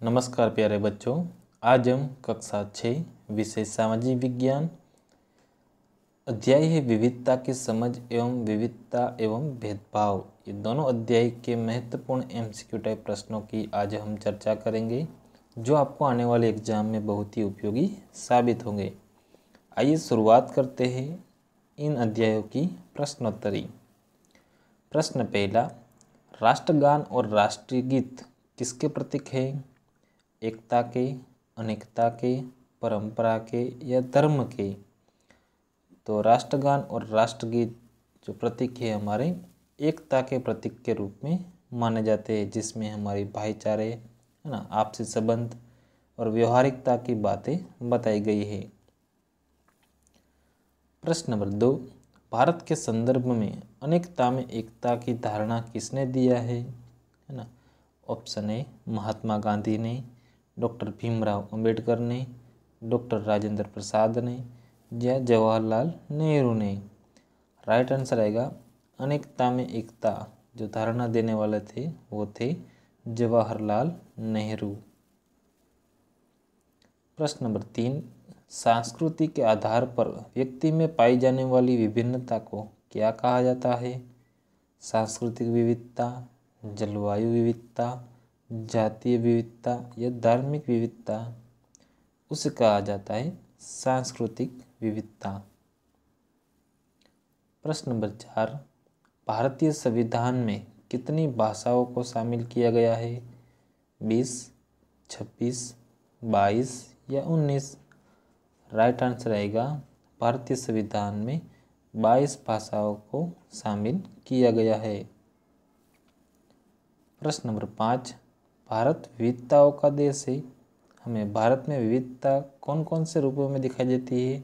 नमस्कार प्यारे बच्चों, आज हम कक्षा 6 विषय सामाजिक विज्ञान अध्याय है विविधता की समझ एवं विविधता एवं भेदभाव, ये दोनों अध्याय के महत्वपूर्ण एमसीक्यू टाइप प्रश्नों की आज हम चर्चा करेंगे जो आपको आने वाले एग्जाम में बहुत ही उपयोगी साबित होंगे। आइए शुरुआत करते हैं इन अध्यायों की प्रश्नोत्तरी। प्रश्न पहला, राष्ट्रगान और राष्ट्रीय गीत किसके प्रतीक है? एकता के, अनेकता के, परंपरा के या धर्म के? तो राष्ट्रगान और राष्ट्रगीत जो प्रतीक है हमारे एकता के प्रतीक के रूप में माने जाते हैं, जिसमें हमारी भाईचारे है ना, आपसी संबंध और व्यवहारिकता की बातें बताई गई है। प्रश्न नंबर 2, भारत के संदर्भ में अनेकता में एकता की धारणा किसने दिया है ना? ऑप्शन ए महात्मा गांधी ने, डॉक्टर भीमराव अंबेडकर ने, डॉक्टर राजेंद्र प्रसाद ने या जवाहरलाल नेहरू ने। राइट आंसर आएगा अनेकता में एकता। जो धारणा देने वाले थे वो थे जवाहरलाल नेहरू। प्रश्न नंबर 3, संस्कृति के आधार पर व्यक्ति में पाई जाने वाली विभिन्नता को क्या कहा जाता है? सांस्कृतिक विविधता, जलवायु विविधता, जातीय विविधता या धार्मिक विविधता? उसे कहा जाता है सांस्कृतिक विविधता। प्रश्न नंबर 4, भारतीय संविधान में कितनी भाषाओं को शामिल किया गया है? 20, 26, 22 या 19? राइट आंसर आएगा भारतीय संविधान में 22 भाषाओं को शामिल किया गया है। प्रश्न नंबर 5, भारत विविधताओं का देश है। हमें भारत में विविधता कौन कौन से रूपों में दिखाई देती है?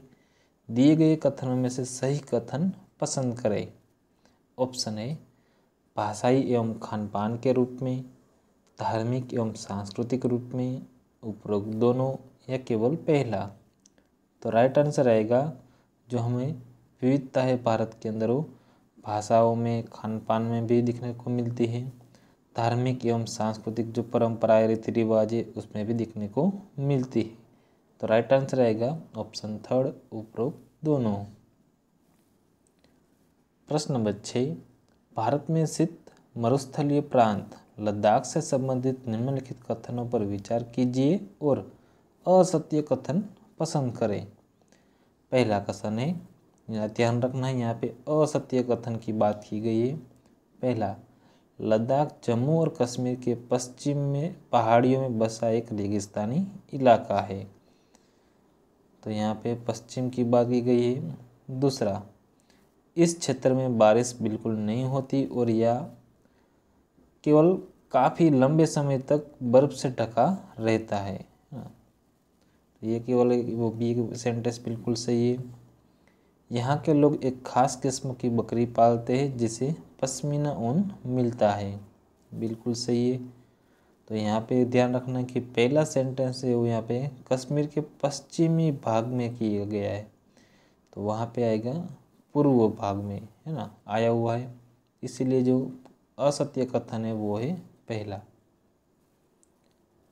दिए गए कथनों में से सही कथन पसंद करें। ऑप्शन ए भाषाई एवं खान पान के रूप में, धार्मिक एवं सांस्कृतिक रूप में, उपरोक्त दोनों या केवल पहला? तो राइट आंसर आएगा जो हमें विविधता है भारत के अंदर वो भाषाओं में, खान पान में भी दिखने को मिलती है, धार्मिक एवं सांस्कृतिक जो परंपराएं रीति रिवाज है उसमें भी दिखने को मिलती है। तो राइट आंसर आएगा ऑप्शन थर्ड, उपरोक्त दोनों। प्रश्न नंबर 6, भारत में स्थित मरुस्थलीय प्रांत लद्दाख से संबंधित निम्नलिखित कथनों पर विचार कीजिए और असत्य कथन पसंद करें। पहला कथन है, यहाँ ध्यान रखना है, यहाँ पे असत्य कथन की बात की गई है। पहला, लद्दाख जम्मू और कश्मीर के पश्चिम में पहाड़ियों में बसा एक रेगिस्तानी इलाका है। तो यहाँ पे पश्चिम की बात की गई है। दूसरा, इस क्षेत्र में बारिश बिल्कुल नहीं होती और यह केवल काफ़ी लंबे समय तक बर्फ से ढका रहता है। ये केवल वो बी सेंटेंस बिल्कुल सही है। यहाँ के लोग एक खास किस्म की बकरी पालते हैं जिसे पश्मीना ऊन मिलता है। बिल्कुल सही है। तो यहाँ पे ध्यान रखना कि पहला सेंटेंस है वो यहाँ पे कश्मीर के पश्चिमी भाग में किया गया है, तो वहाँ पे आएगा पूर्व भाग में, है ना, आया हुआ है। इसीलिए जो असत्य कथन है वो है पहला।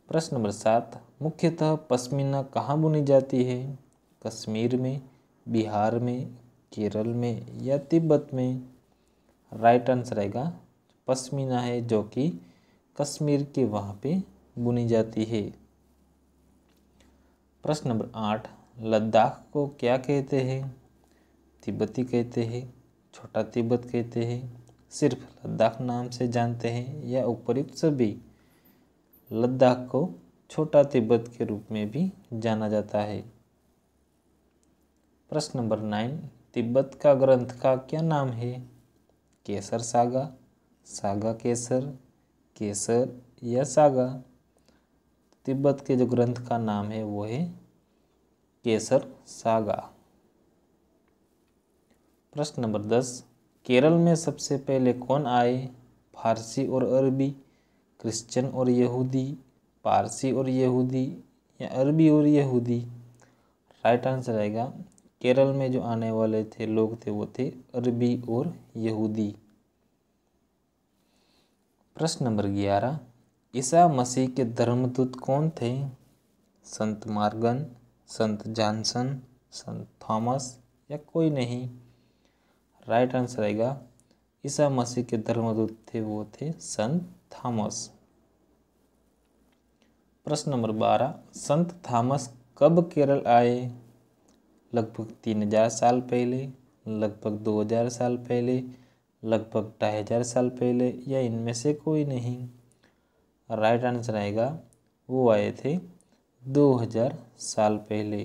प्रश्न नंबर 7, मुख्यतः पश्मीना कहाँ बुनी जाती है? कश्मीर में, बिहार में, केरल में या तिब्बत में? राइट आंसर आएगा पश्मीना है जो कि कश्मीर के वहाँ पे बुनी जाती है। प्रश्न नंबर 8, लद्दाख को क्या कहते हैं? तिब्बती कहते हैं, छोटा तिब्बत कहते हैं, सिर्फ लद्दाख नाम से जानते हैं या उपयुक्त सभी? लद्दाख को छोटा तिब्बत के रूप में भी जाना जाता है। प्रश्न नंबर 9, तिब्बत का ग्रंथ का क्या नाम है? केसर सागा, सागा केसर, केसर या सागा? तिब्बत के जो ग्रंथ का नाम है वो है केसर सागा। प्रश्न नंबर 10, केरल में सबसे पहले कौन आए? फारसी और अरबी, क्रिश्चियन और यहूदी, पारसी और यहूदी या अरबी और यहूदी? राइट आंसर आएगा केरल में जो आने वाले थे लोग थे वो थे अरबी और यहूदी। प्रश्न नंबर 11, ईसा मसीह के धर्मदूत कौन थे? संत मार्गन, संत जॉनसन, संत थॉमस या कोई नहीं? राइट आंसर आएगा ईसा मसीह के धर्मदूत थे वो थे संत थॉमस। प्रश्न नंबर 12, संत थॉमस कब केरल आए? लगभग 3000 साल पहले, लगभग 2000 साल पहले, लगभग 2500 साल पहले या इनमें से कोई नहीं? राइट आंसर आएगा वो आए थे 2000 साल पहले।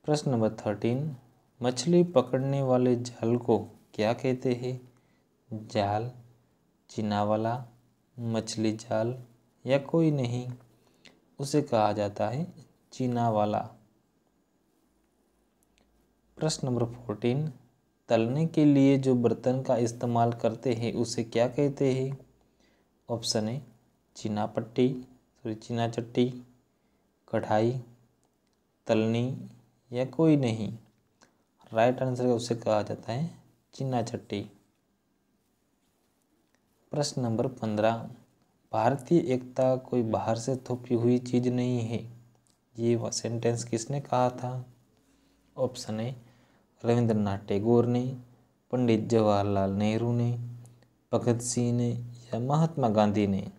प्रश्न नंबर 13, मछली पकड़ने वाले जाल को क्या कहते हैं? जाल, चीना वाला, मछली जाल या कोई नहीं? उसे कहा जाता है चीना वाला। प्रश्न नंबर 14, तलने के लिए जो बर्तन का इस्तेमाल करते हैं उसे क्या कहते हैं? ऑप्शन ए चीना चट्टी, कढ़ाई, तलनी या कोई नहीं? राइट आंसर उसे कहा जाता है चीना चट्टी। प्रश्न नंबर 15, भारतीय एकता कोई बाहर से थोपी हुई चीज नहीं है, ये वह सेंटेंस किसने कहा था? ऑप्शन ए रविंद्रनाथ टैगोर ने, पंडित जवाहरलाल नेहरू ने, भगत सिंह ने या महात्मा गांधी ने?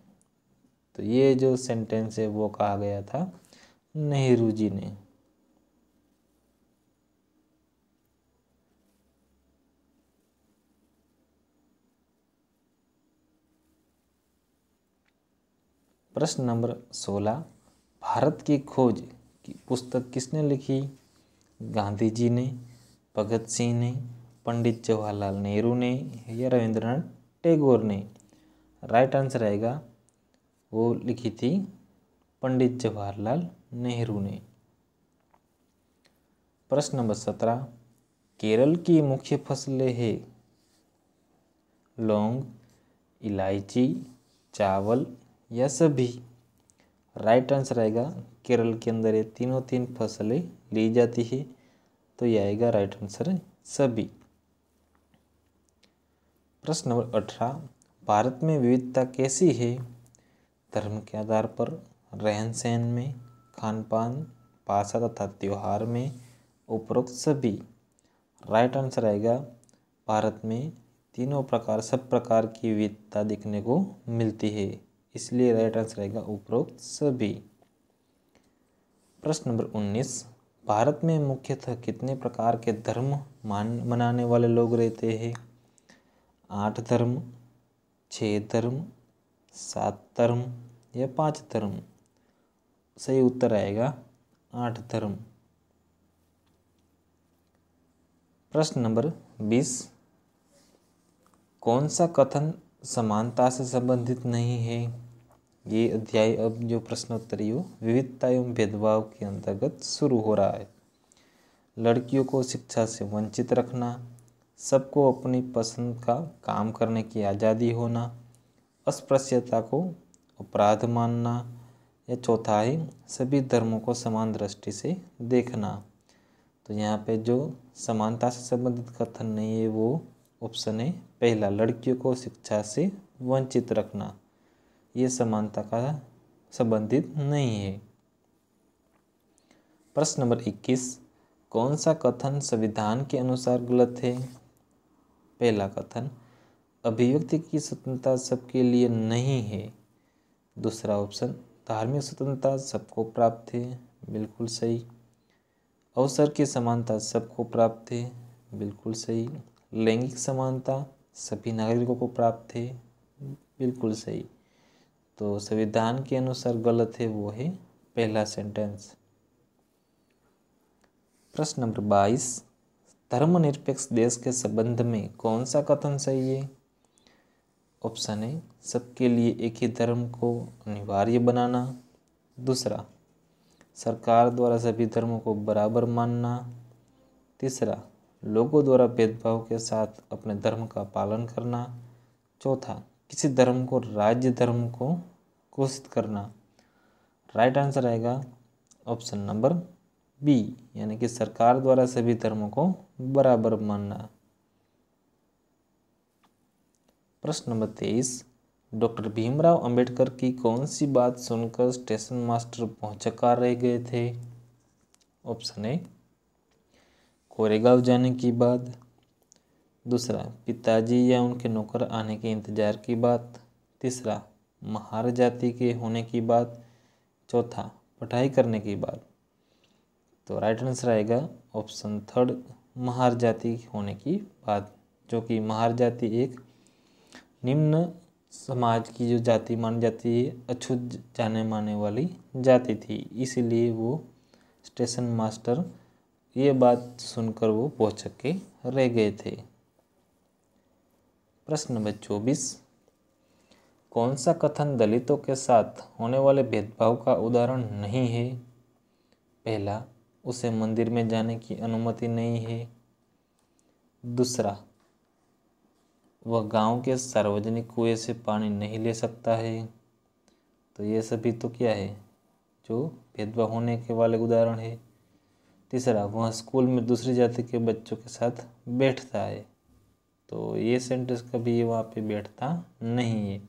तो ये जो सेंटेंस है वो कहा गया था नेहरू जी ने। प्रश्न नंबर 16, भारत की खोज की पुस्तक किसने लिखी? गांधी जी ने, भगत सिंह ने, पंडित जवाहरलाल नेहरू ने या रविंद्रनाथ टैगोर ने? राइट आंसर आएगा वो लिखी थी पंडित जवाहरलाल नेहरू ने। प्रश्न नंबर 17, केरल की मुख्य फसलें हैं लौंग, इलायची, चावल या सभी? राइट आंसर आएगा केरल के अंदर ये तीन फसलें ली जाती है, तो ये आएगा राइट आंसर सभी। प्रश्न नंबर 18, भारत में विविधता कैसी है? धर्म के आधार पर, रहन सहन में, खान पान, भाषा तथा त्योहार में, उपरोक्त सभी? राइट आंसर आएगा भारत में सब प्रकार की विविधता देखने को मिलती है, इसलिए राइट आंसर आएगा उपरोक्त सभी। प्रश्न नंबर 19, भारत में मुख्यतः कितने प्रकार के धर्म मनाने वाले लोग रहते हैं? 8 धर्म, 6 धर्म, 7 धर्म या 5 धर्म? सही उत्तर आएगा 8 धर्म। प्रश्न नंबर 20, कौन सा कथन समानता से संबंधित नहीं है? ये अध्याय अब जो प्रश्नोत्तरी हो विविधता एवं भेदभाव के अंतर्गत शुरू हो रहा है। लड़कियों को शिक्षा से वंचित रखना, सबको अपनी पसंद का काम करने की आज़ादी होना, अस्पृश्यता को अपराध मानना या चौथा है सभी धर्मों को समान दृष्टि से देखना। तो यहाँ पे जो समानता से संबंधित कथन नहीं है वो ऑप्शन है पहला, लड़कियों को शिक्षा से वंचित रखना, ये समानता का संबंधित नहीं है। प्रश्न नंबर 21, कौन सा कथन संविधान के अनुसार गलत है? पहला कथन, अभिव्यक्ति की स्वतंत्रता सबके लिए नहीं है। दूसरा ऑप्शन, धार्मिक स्वतंत्रता सबको प्राप्त है, बिल्कुल सही। अवसर की समानता सबको प्राप्त है, बिल्कुल सही। लैंगिक समानता सभी नागरिकों को प्राप्त है, बिल्कुल सही। तो संविधान के अनुसार गलत है वो है पहला सेंटेंस। प्रश्न नंबर 22, धर्मनिरपेक्ष देश के संबंध में कौन सा कथन सही है? ऑप्शन है सबके लिए एक ही धर्म को अनिवार्य बनाना। दूसरा, सरकार द्वारा सभी धर्मों को बराबर मानना। तीसरा, लोगों द्वारा भेदभाव के साथ अपने धर्म का पालन करना। चौथा, किसी धर्म को राज्य धर्म को घोषित करना। राइट आंसर आएगा ऑप्शन नंबर बी, यानी कि सरकार द्वारा सभी धर्मों को बराबर मानना। प्रश्न नंबर 23, डॉक्टर भीमराव अंबेडकर की कौन सी बात सुनकर स्टेशन मास्टर भौचक्का रह गए थे? ऑप्शन ए कोरेगांव जाने की बात, दूसरा पिताजी या उनके नौकर आने के इंतजार की बात, तीसरा महार जाति के होने की बात, चौथा पढ़ाई करने की बात। तो राइट आंसर आएगा ऑप्शन थर्ड, महार जाति होने की बात, जो कि महार जाति एक निम्न समाज की जो जाति मानी जाती है, अछूत जाने माने वाली जाति थी, इसीलिए वो स्टेशन मास्टर ये बात सुनकर वो भौचक्के रह गए थे। प्रश्न नंबर 24, कौन सा कथन दलितों के साथ होने वाले भेदभाव का उदाहरण नहीं है? पहला, उसे मंदिर में जाने की अनुमति नहीं है, दूसरा वह गांव के सार्वजनिक कुएं से पानी नहीं ले सकता है। तो ये सभी तो क्या है, जो भेदभाव होने के वाले उदाहरण है। तीसरा, वह स्कूल में दूसरी जाति के बच्चों के साथ बैठता है। तो ये सेंटेंस कभी वहाँ पे बैठता नहीं है।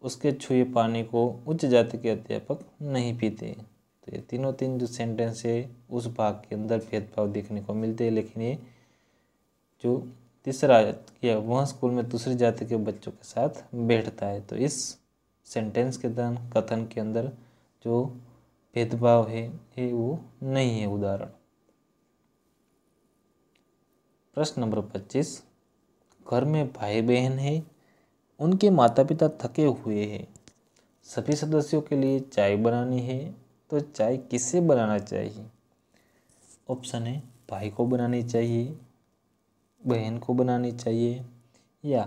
उसके छुए पानी को उच्च जाति के अध्यापक नहीं पीते। तो ये तीन जो सेंटेंस है उस भाग के अंदर भेदभाव देखने को मिलते हैं, लेकिन ये जो तीसरा किया वह स्कूल में दूसरी जाति के बच्चों के साथ बैठता है, तो इस सेंटेंस के कथन के अंदर जो भेदभाव है ये वो नहीं है उदाहरण। प्रश्न नंबर 25, घर में भाई बहन है, उनके माता पिता थके हुए हैं, सभी सदस्यों के लिए चाय बनानी है, तो चाय किसे बनाना चाहिए? ऑप्शन है भाई को बनानी चाहिए, बहन को बनानी चाहिए, या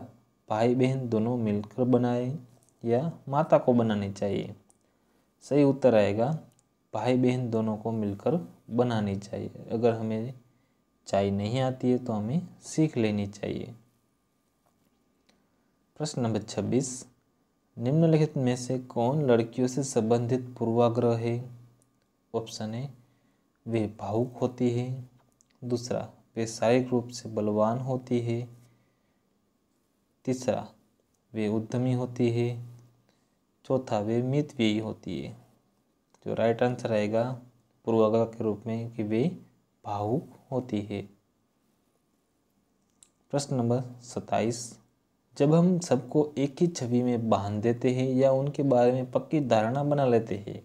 भाई बहन दोनों मिलकर बनाए, या माता को बनानी चाहिए। सही उत्तर आएगा भाई बहन दोनों को मिलकर बनानी चाहिए। अगर हमें चाय नहीं आती है तो हमें सीख लेनी चाहिए। प्रश्न नंबर 26, निम्नलिखित में से कौन लड़कियों से संबंधित पूर्वाग्रह है? ऑप्शन है वे भावुक होती है, दूसरा वे शारीरिक रूप से बलवान होती है, तीसरा वे उद्यमी होती है, चौथा वे मितव्ययी होती है। जो राइट आंसर आएगा पूर्वाग्रह के रूप में कि वे भावुक होती है। प्रश्न नंबर 27, जब हम सबको एक ही छवि में बांध देते हैं या उनके बारे में पक्की धारणा बना लेते हैं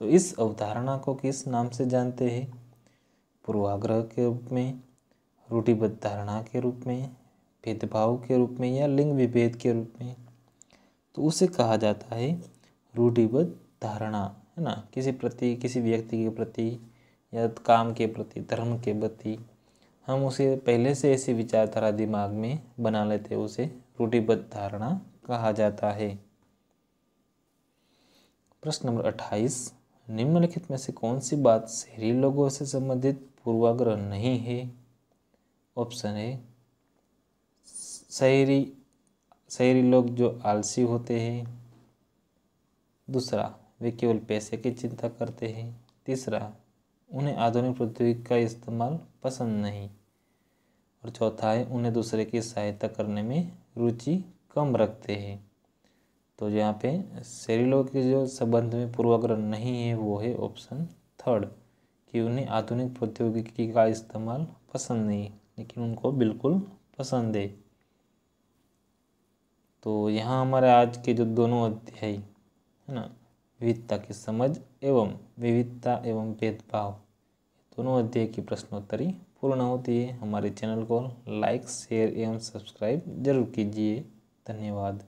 तो इस अवधारणा को किस नाम से जानते हैं? पूर्वाग्रह के रूप में, रूढ़िबद्ध धारणा के रूप में, भेदभाव के रूप में, या लिंग विभेद के रूप में? तो उसे कहा जाता है रूढ़िबद्ध धारणा, है ना। किसी व्यक्ति के प्रति या काम के प्रति, धर्म के प्रति हम उसे पहले से ऐसी विचारधारा दिमाग में बना लेते हैं, उसे रूढ़िबद्ध धारणा कहा जाता है। प्रश्न नंबर 28, निम्नलिखित में से कौन सी बात शहरी लोगों से संबंधित पूर्वाग्रह नहीं है? ऑप्शन है शहरी लोग जो आलसी होते हैं, दूसरा वे केवल पैसे की चिंता करते हैं, तीसरा उन्हें आधुनिक प्रौद्योगिकी का इस्तेमाल पसंद नहीं, और चौथा है उन्हें दूसरे की सहायता करने में रुचि कम रखते हैं। तो यहाँ पे शहरी लोगों के जो संबंध में पूर्वाग्रह नहीं है वो है ऑप्शन थर्ड, कि उन्हें आधुनिक प्रौद्योगिकी का इस्तेमाल पसंद नहीं, लेकिन उनको बिल्कुल पसंद है। तो यहाँ हमारे आज के जो दोनों अध्याय है ना, विविधता की समझ एवं विविधता एवं भेदभाव, दोनों अध्याय की प्रश्नोत्तरी पूर्ण होती है। हमारे चैनल को लाइक, शेयर एवं सब्सक्राइब जरूर कीजिए। धन्यवाद।